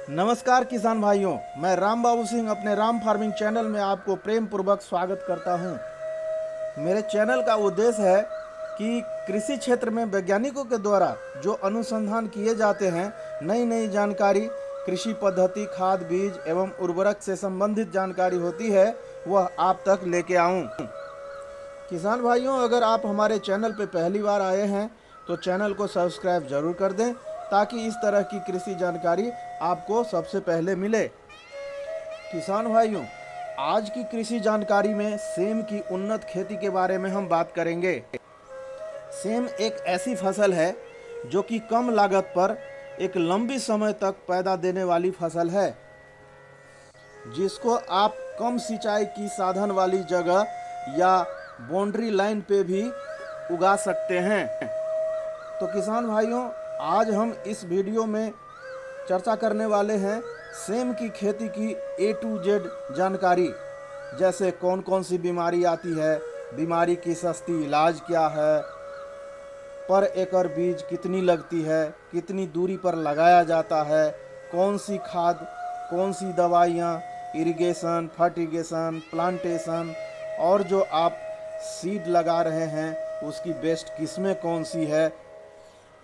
नमस्कार किसान भाइयों, मैं राम बाबू सिंह अपने राम फार्मिंग चैनल में आपको प्रेम पूर्वक स्वागत करता हूं। मेरे चैनल का उद्देश्य है कि कृषि क्षेत्र में वैज्ञानिकों के द्वारा जो अनुसंधान किए जाते हैं, नई नई जानकारी, कृषि पद्धति, खाद, बीज एवं उर्वरक से संबंधित जानकारी होती है, वह आप तक लेके आऊं। किसान भाइयों, अगर आप हमारे चैनल पर पहली बार आए हैं तो चैनल को सब्सक्राइब जरूर कर दें ताकि इस तरह की कृषि जानकारी आपको सबसे पहले मिले। किसान भाइयों, आज की कृषि जानकारी में सेम की उन्नत खेती के बारे में हम बात करेंगे। सेम एक ऐसी फसल है जो कि कम लागत पर एक लंबी समय तक पैदा देने वाली फसल है, जिसको आप कम सिंचाई की साधन वाली जगह या बाउंड्री लाइन पे भी उगा सकते हैं। तो किसान भाइयों, आज हम इस वीडियो में चर्चा करने वाले हैं सेम की खेती की A to Z जानकारी, जैसे कौन कौन सी बीमारी आती है, बीमारी की सस्ती इलाज क्या है, पर एकड़ बीज कितनी लगती है, कितनी दूरी पर लगाया जाता है, कौन सी खाद, कौन सी दवाइयाँ, इरिगेशन, फर्टिगेशन, प्लांटेशन, और जो आप सीड लगा रहे हैं उसकी बेस्ट किस्में कौन सी है।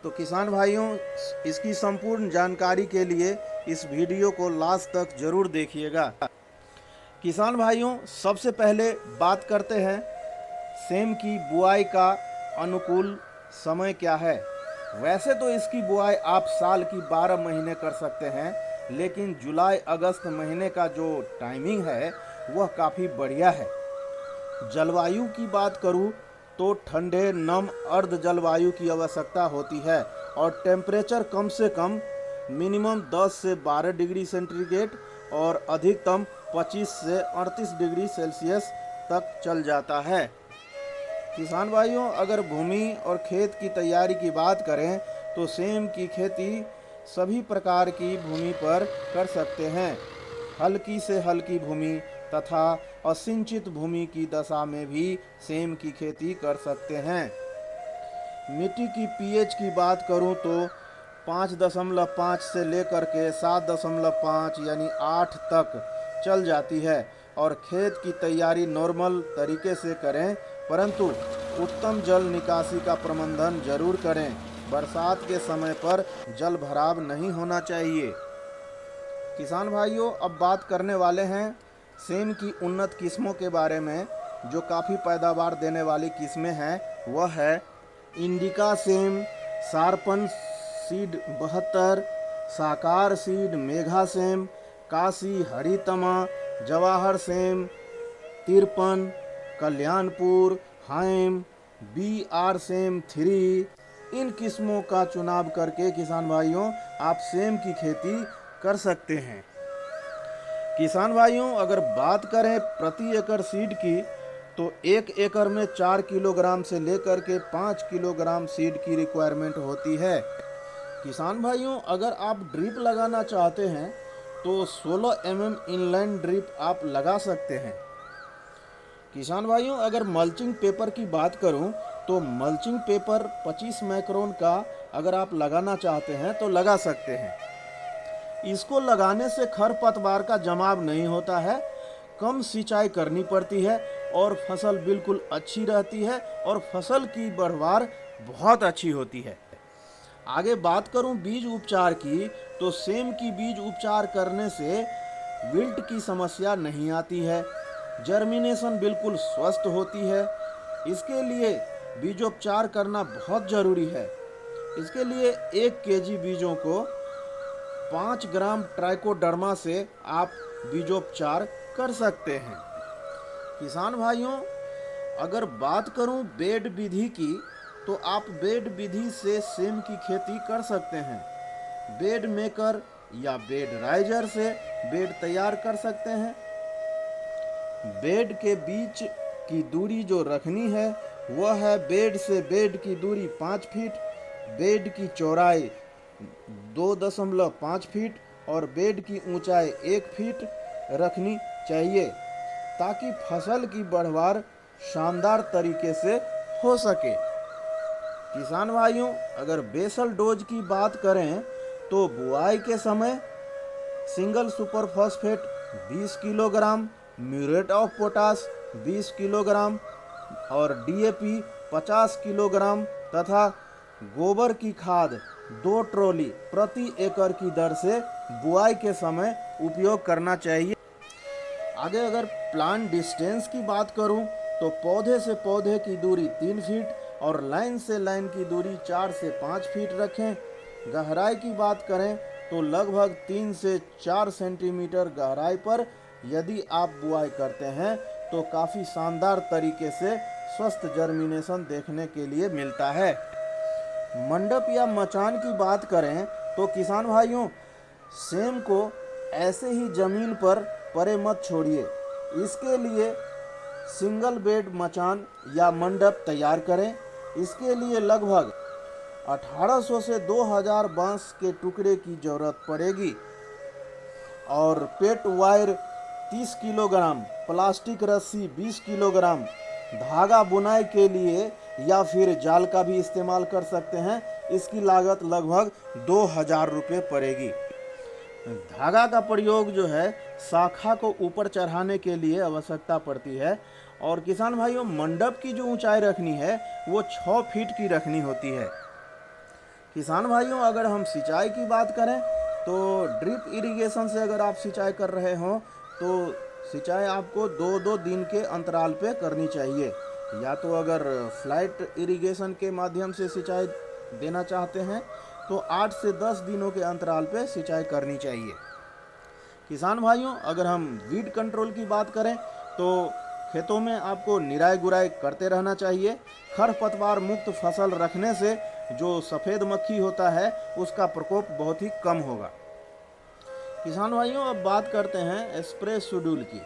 तो किसान भाइयों, इसकी संपूर्ण जानकारी के लिए इस वीडियो को लास्ट तक जरूर देखिएगा। किसान भाइयों, सबसे पहले बात करते हैं सेम की बुआई का अनुकूल समय क्या है। वैसे तो इसकी बुआई आप साल की 12 महीने कर सकते हैं, लेकिन जुलाई अगस्त महीने का जो टाइमिंग है वह काफ़ी बढ़िया है। जलवायु की बात करूँ तो ठंडे, नम, अर्ध जलवायु की आवश्यकता होती है और टेम्परेचर कम से कम मिनिमम 10 से 12 डिग्री सेंटीग्रेड और अधिकतम 25 से 38 डिग्री सेल्सियस तक चल जाता है। किसान भाइयों, अगर भूमि और खेत की तैयारी की बात करें तो सेम की खेती सभी प्रकार की भूमि पर कर सकते हैं। हल्की से हल्की भूमि तथा असिंचित भूमि की दशा में भी सेम की खेती कर सकते हैं। मिट्टी की पीएच की बात करूं तो 5.5 से लेकर के 7.5 यानी 8 तक चल जाती है और खेत की तैयारी नॉर्मल तरीके से करें, परंतु उत्तम जल निकासी का प्रबंधन जरूर करें। बरसात के समय पर जल भराव नहीं होना चाहिए। किसान भाइयों, अब बात करने वाले हैं सेम की उन्नत किस्मों के बारे में। जो काफ़ी पैदावार देने वाली किस्में हैं वह है इंडिका सेम, शार्पन सीड 72, साकार सीड, मेघा सेम, काशी हरितमा, जवाहर सेम 53, कल्याणपुर, हाइम, BR सेम 3। इन किस्मों का चुनाव करके किसान भाइयों आप सेम की खेती कर सकते हैं। किसान भाइयों, अगर बात करें प्रति एकड़ सीड की तो 1 एकड़ में 4 किलोग्राम से लेकर के 5 किलोग्राम सीड की रिक्वायरमेंट होती है। किसान भाइयों, अगर आप ड्रिप लगाना चाहते हैं तो 16 इनलाइन ड्रिप आप लगा सकते हैं। किसान भाइयों, अगर मल्चिंग पेपर की बात करूं तो मल्चिंग पेपर 25 माइक्रोन का अगर आप लगाना चाहते हैं तो लगा सकते हैं। इसको लगाने से खरपतवार का जमाव नहीं होता है, कम सिंचाई करनी पड़ती है और फसल बिल्कुल अच्छी रहती है और फसल की बढ़वार बहुत अच्छी होती है। आगे बात करूं बीज उपचार की तो सेम की बीज उपचार करने से विल्ट की समस्या नहीं आती है, जर्मिनेशन बिल्कुल स्वस्थ होती है। इसके लिए बीजोपचार करना बहुत ज़रूरी है। इसके लिए 1 केजी बीजों को 5 ग्राम ट्राइकोडर्मा से आप बीजोपचार कर सकते हैं। किसान भाइयों, अगर बात करूं बेड विधि की तो आप बेड विधि से सेम की खेती कर सकते हैं। बेड मेकर या बेड राइजर से बेड तैयार कर सकते हैं। बेड के बीच की दूरी जो रखनी है वह है बेड से बेड की दूरी 5 फीट, बेड की चौड़ाई 2.5 फीट और बेड की ऊंचाई 1 फीट रखनी चाहिए ताकि फसल की बढ़वार शानदार तरीके से हो सके। किसान भाइयों, अगर बेसल डोज की बात करें तो बुआई के समय single super phosphate 20 kilogram, muriate of potash 20 kilogram और डीएपी 50 किलोग्राम तथा गोबर की खाद 2 ट्रॉली प्रति एकड़ की दर से बुआई के समय उपयोग करना चाहिए। आगे अगर प्लांट डिस्टेंस की बात करूं तो पौधे से पौधे की दूरी 3 फीट और लाइन से लाइन की दूरी 4 से 5 फीट रखें। गहराई की बात करें तो लगभग 3 से 4 सेंटीमीटर गहराई पर यदि आप बुआई करते हैं तो काफ़ी शानदार तरीके से स्वस्थ जर्मिनेशन देखने के लिए मिलता है। मंडप या मचान की बात करें तो किसान भाइयों, सेम को ऐसे ही ज़मीन पर परे मत छोड़िए। इसके लिए सिंगल बेड मचान या मंडप तैयार करें। इसके लिए लगभग 1800 से 2000 बांस के टुकड़े की ज़रूरत पड़ेगी और पेट वायर 30 किलोग्राम, प्लास्टिक रस्सी 20 किलोग्राम, धागा बुनाई के लिए या फिर जाल का भी इस्तेमाल कर सकते हैं। इसकी लागत लगभग 2000 रुपये पड़ेगी। धागा का प्रयोग जो है शाखा को ऊपर चढ़ाने के लिए आवश्यकता पड़ती है। और किसान भाइयों, मंडप की जो ऊंचाई रखनी है वो 6 फीट की रखनी होती है। किसान भाइयों, अगर हम सिंचाई की बात करें तो ड्रिप इरिगेशन से अगर आप सिंचाई कर रहे हो तो सिंचाई आपको 2-2 दिन के अंतराल पे करनी चाहिए। या तो अगर फ्लाइट इरिगेशन के माध्यम से सिंचाई देना चाहते हैं तो 8 से 10 दिनों के अंतराल पे सिंचाई करनी चाहिए। किसान भाइयों, अगर हम वीड कंट्रोल की बात करें तो खेतों में आपको निराई गुराई करते रहना चाहिए। खरपतवार मुक्त फसल रखने से जो सफ़ेद मक्खी होता है उसका प्रकोप बहुत ही कम होगा। किसान भाइयों, अब बात करते हैं स्प्रे शेड्यूल की।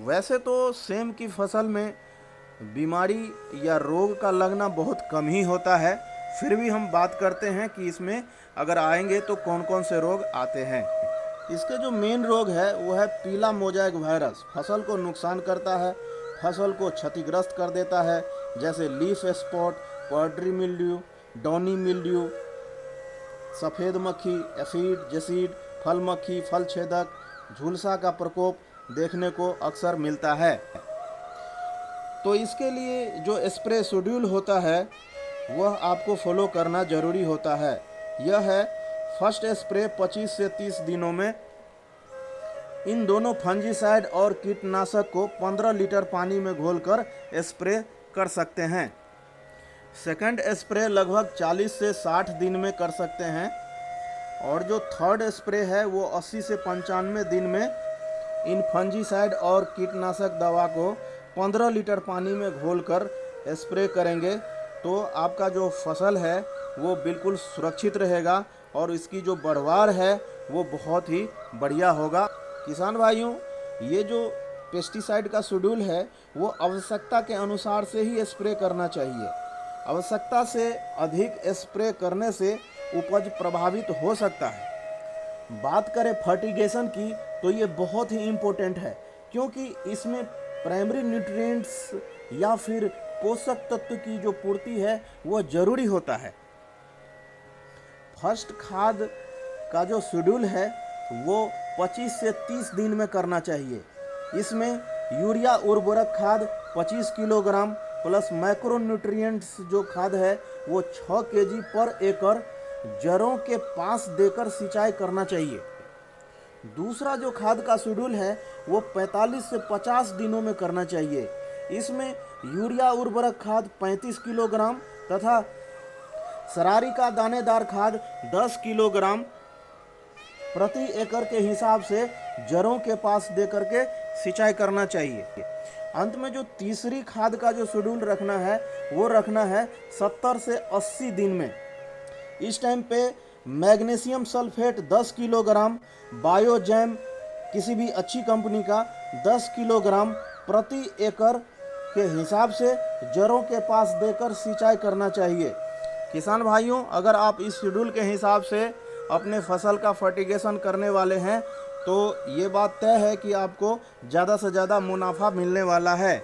वैसे तो सेम की फसल में बीमारी या रोग का लगना बहुत कम ही होता है, फिर भी हम बात करते हैं कि इसमें अगर आएंगे तो कौन कौन से रोग आते हैं। इसके जो मेन रोग है वो है पीला मोजाइक वायरस। फसल को नुकसान करता है, फसल को क्षतिग्रस्त कर देता है, जैसे leaf spot, powdery mildew, downy mildew, सफ़ेद मक्खी, एफिड, जसीड, फल मक्खी, फल छेदक, झुलसा का प्रकोप देखने को अक्सर मिलता है। तो इसके लिए जो स्प्रे शेड्यूल होता है वह आपको फॉलो करना ज़रूरी होता है। यह है फर्स्ट स्प्रे 25 से 30 दिनों में इन दोनों फंजीसाइड और कीटनाशक को 15 लीटर पानी में घोलकर स्प्रे कर सकते हैं। सेकंड स्प्रे लगभग 40 से 60 दिन में कर सकते हैं और जो थर्ड स्प्रे है वो 80 से 95 दिन में इन फंजीसाइड और कीटनाशक दवा को 15 लीटर पानी में घोलकर स्प्रे करेंगे तो आपका जो फसल है वो बिल्कुल सुरक्षित रहेगा और इसकी जो बढ़वार है वो बहुत ही बढ़िया होगा। किसान भाइयों, ये जो पेस्टिसाइड का शेड्यूल है वो आवश्यकता के अनुसार से ही स्प्रे करना चाहिए। आवश्यकता से अधिक स्प्रे करने से उपज प्रभावित हो सकता है। बात करें फर्टिगेशन की तो ये बहुत ही इम्पोर्टेंट है, क्योंकि इसमें प्राइमरी न्यूट्रिएंट्स या फिर पोषक तत्व की जो पूर्ति है वो जरूरी होता है। फर्स्ट खाद का जो शेड्यूल है वो 25 से 30 दिन में करना चाहिए। इसमें यूरिया उर्वरक खाद 25 किलोग्राम प्लस मैक्रोन्यूट्रिएंट्स जो खाद है वो 6 केजी पर एकड़ जड़ों के पास देकर सिंचाई करना चाहिए। दूसरा जो खाद का शेड्यूल है वो 45 से 50 दिनों में करना चाहिए। इसमें यूरिया उर्वरक खाद 35 किलोग्राम तथा सरारी का दानेदार खाद 10 किलोग्राम प्रति एकड़ के हिसाब से जड़ों के पास दे करके सिंचाई करना चाहिए। अंत में जो तीसरी खाद का जो शेड्यूल रखना है वो रखना है 70 से 80 दिन में। इस टाइम पे मैग्नीशियम सल्फेट 10 किलोग्राम, बायोजैम किसी भी अच्छी कंपनी का 10 किलोग्राम प्रति एकड़ के हिसाब से जड़ों के पास देकर सिंचाई करना चाहिए। किसान भाइयों, अगर आप इस शेड्यूल के हिसाब से अपने फसल का फर्टिगेशन करने वाले हैं तो ये बात तय है कि आपको ज़्यादा से ज़्यादा मुनाफा मिलने वाला है।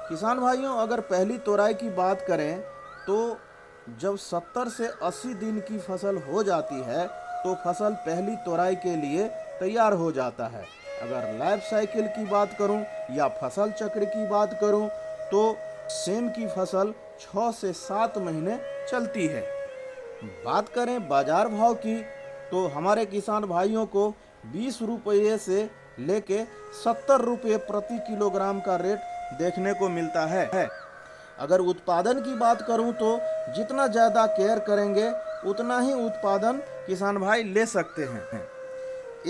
किसान भाइयों, अगर पहली तोड़ाई की बात करें तो जब 70 से 80 दिन की फसल हो जाती है तो फसल पहली तोड़ाई के लिए तैयार हो जाता है। अगर लाइफ साइकिल की बात करूं या फसल चक्र की बात करूं तो सेम की फसल 6 से 7 महीने चलती है। बात करें बाजार भाव की तो हमारे किसान भाइयों को 20 रुपये से लेके 70 रुपये प्रति किलोग्राम का रेट देखने को मिलता है। अगर उत्पादन की बात करूं तो जितना ज़्यादा केयर करेंगे उतना ही उत्पादन किसान भाई ले सकते हैं।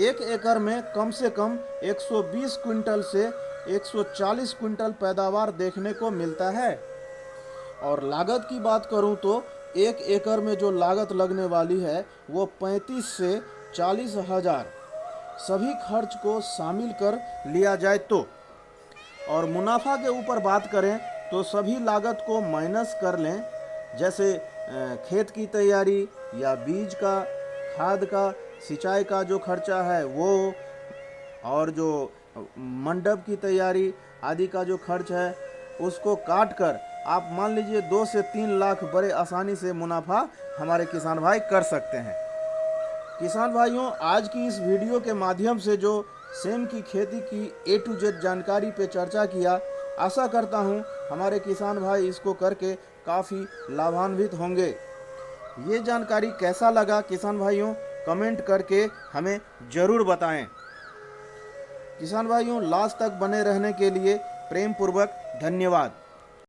1 एकड़ में कम से कम 120 क्विंटल से 140 क्विंटल पैदावार देखने को मिलता है। और लागत की बात करूं तो 1 एकड़ में जो लागत लगने वाली है वो 35 से 40 हजार सभी खर्च को शामिल कर लिया जाए तो। और मुनाफा के ऊपर बात करें तो सभी लागत को माइनस कर लें, जैसे खेत की तैयारी या बीज का, खाद का, सिंचाई का जो खर्चा है वो, और जो मंडप की तैयारी आदि का जो खर्च है उसको काट कर आप मान लीजिए 2 से 3 लाख बड़े आसानी से मुनाफा हमारे किसान भाई कर सकते हैं। किसान भाइयों, आज की इस वीडियो के माध्यम से जो सेम की खेती की A to Z जानकारी पे चर्चा किया, आशा करता हूँ हमारे किसान भाई इसको करके काफ़ी लाभान्वित होंगे। ये जानकारी कैसा लगा किसान भाइयों, कमेंट करके हमें ज़रूर बताएं। किसान भाइयों, लास्ट तक बने रहने के लिए प्रेम पूर्वक धन्यवाद।